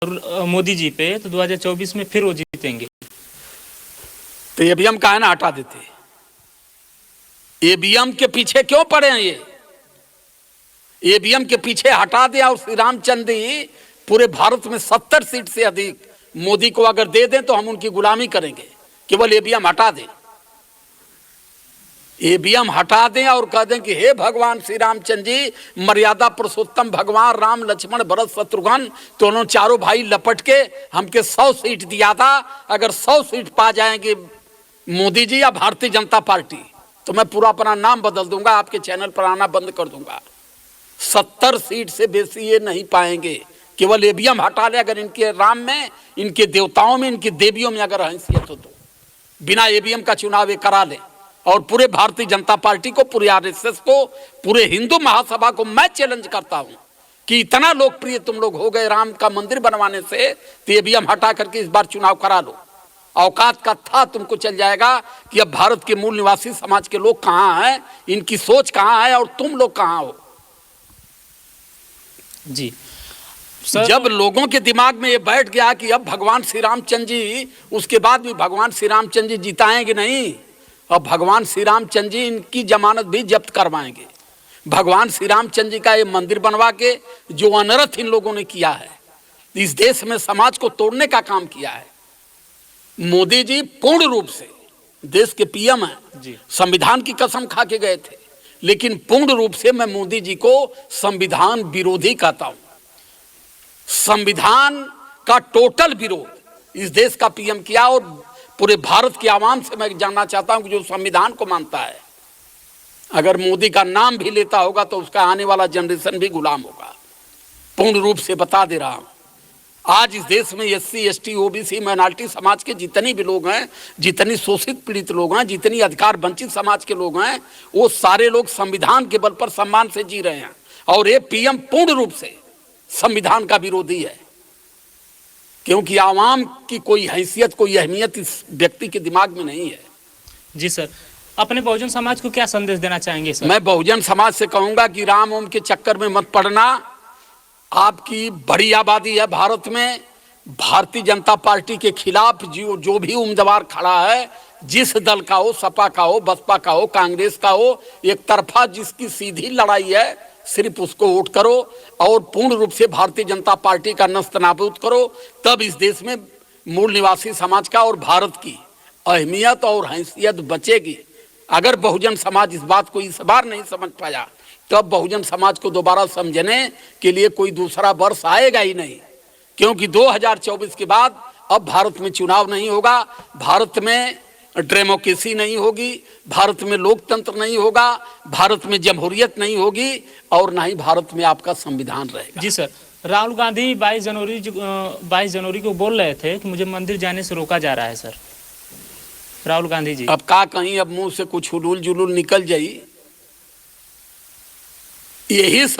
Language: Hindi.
मोदी जी पे, तो 2024 में फिर वो जीतेंगे। तो ईवीएम का है ना, हटा देते। ईवीएम के पीछे क्यों पड़े हैं ये? ईवीएम के पीछे हटा दिया और श्री रामचंद्र जी पूरे भारत में 70 सीट से अधिक मोदी को अगर दे दें तो हम उनकी गुलामी करेंगे। केवल ईवीएम हटा दें, ईवीएम हटा दें और कह दें कि हे भगवान श्री रामचंद्र जी, मर्यादा पुरुषोत्तम भगवान राम लक्ष्मण भरत शत्रुघ्न दोनों चारों भाई लपट के हमके 100 सीट दिया था। अगर 100 सीट पा जाएंगे मोदी जी या भारतीय जनता पार्टी तो मैं पूरा अपना नाम बदल दूंगा, आपके चैनल पर आना बंद कर दूंगा। 70 सीट से बेसी ये नहीं पाएंगे। केवल ईवीएम हटा ले। अगर इनके राम में, इनके देवताओं में, इनकी देवियों में अगर हैसियत हो तो बिना ईवीएम का चुनाव ये करा ले। और पूरे भारतीय जनता पार्टी को, पूरे आरएसएस को, पूरे हिंदू महासभा को मैं चैलेंज करता हूं कि इतना लोकप्रिय तुम लोग हो गए राम का मंदिर बनवाने से, तो ईवीएम हटा करके इस बार चुनाव करा लो। औकात का था तुमको चल जाएगा कि अब भारत के मूल निवासी समाज के लोग कहां हैं, इनकी सोच कहां है और तुम लोग कहां हो। जी जब लोगों के दिमाग में ये बैठ गया कि अब भगवान श्री रामचंद्र जी, उसके बाद भी भगवान श्री रामचंद्र जी जिताएंगे नहीं, अब भगवान श्री रामचंद्र जी इनकी जमानत भी जब्त करवाएंगे। भगवान श्री रामचंद्र जी का ये मंदिर बनवा के जो अनर्थ इन लोगों ने किया है, इस देश में समाज को तोड़ने का काम किया है। मोदी जी पूर्ण रूप से देश के पीएम हैं, संविधान की कसम खा के गए थे, लेकिन पूर्ण रूप से मैं मोदी जी को संविधान विरोधी कहता हूं। संविधान का टोटल विरोध इस देश का पीएम किया। और पूरे भारत के आवाम से मैं जानना चाहता हूं कि जो संविधान को मानता है, अगर मोदी का नाम भी लेता होगा तो उसका आने वाला जनरेशन भी गुलाम होगा। पूर्ण रूप से बता दे रहा हूं। आज इस देश में एससी, एसटी, ओबीसी, माइनॉरिटी समाज के जितने भी लोग हैं, जितनी शोषित पीड़ित लोग हैं, जितनी अधिकार वंचित समाज के लोग हैं, वो सारे लोग संविधान के बल पर सम्मान से जी रहे हैं। और ये पीएम पूर्ण रूप से संविधान का विरोधी है, क्योंकि आवाम की कोई हैसियत, कोई अहमियत इस व्यक्ति के दिमाग में नहीं है। जी सर, अपने बहुजन समाज को क्या संदेश देना चाहेंगे सर? मैं बहुजन समाज से कहूंगा कि राम ओम के चक्कर में मत पड़ना। आपकी बड़ी आबादी है भारत में। भारतीय जनता पार्टी के खिलाफ जो भी उम्मीदवार खड़ा है, जिस दल का हो, सपा का हो, बसपा का हो, कांग्रेस का हो, एक तरफा जिसकी सीधी लड़ाई है, सिर्फ उसको वोट करो और पूर्ण रूप से भारतीय जनता पार्टी का नस्त नाबूद करो। तब इस देश में मूल निवासी समाज का और भारत की अहमियत और हैसियत बचेगी। अगर बहुजन समाज इस बात को इस बार नहीं समझ पाया, तब बहुजन समाज को दोबारा समझने के लिए कोई दूसरा वर्ष आएगा ही नहीं। क्योंकि 2024 के बाद अब भारत में चुनाव नहीं होगा, भारत में डेमोक्रेसी नहीं होगी, भारत में लोकतंत्र नहीं होगा, भारत में जमहूरियत नहीं होगी और ना ही भारत में आपका संविधान रहेगा। जी सर, राहुल गांधी 22 जनवरी को बोल रहे थे कि मुझे मंदिर जाने से रोका जा रहा है सर, राहुल गांधी जी। अब का कहीं अब मुंह से कुछ हुलूल जुलूल निकल जाई, यही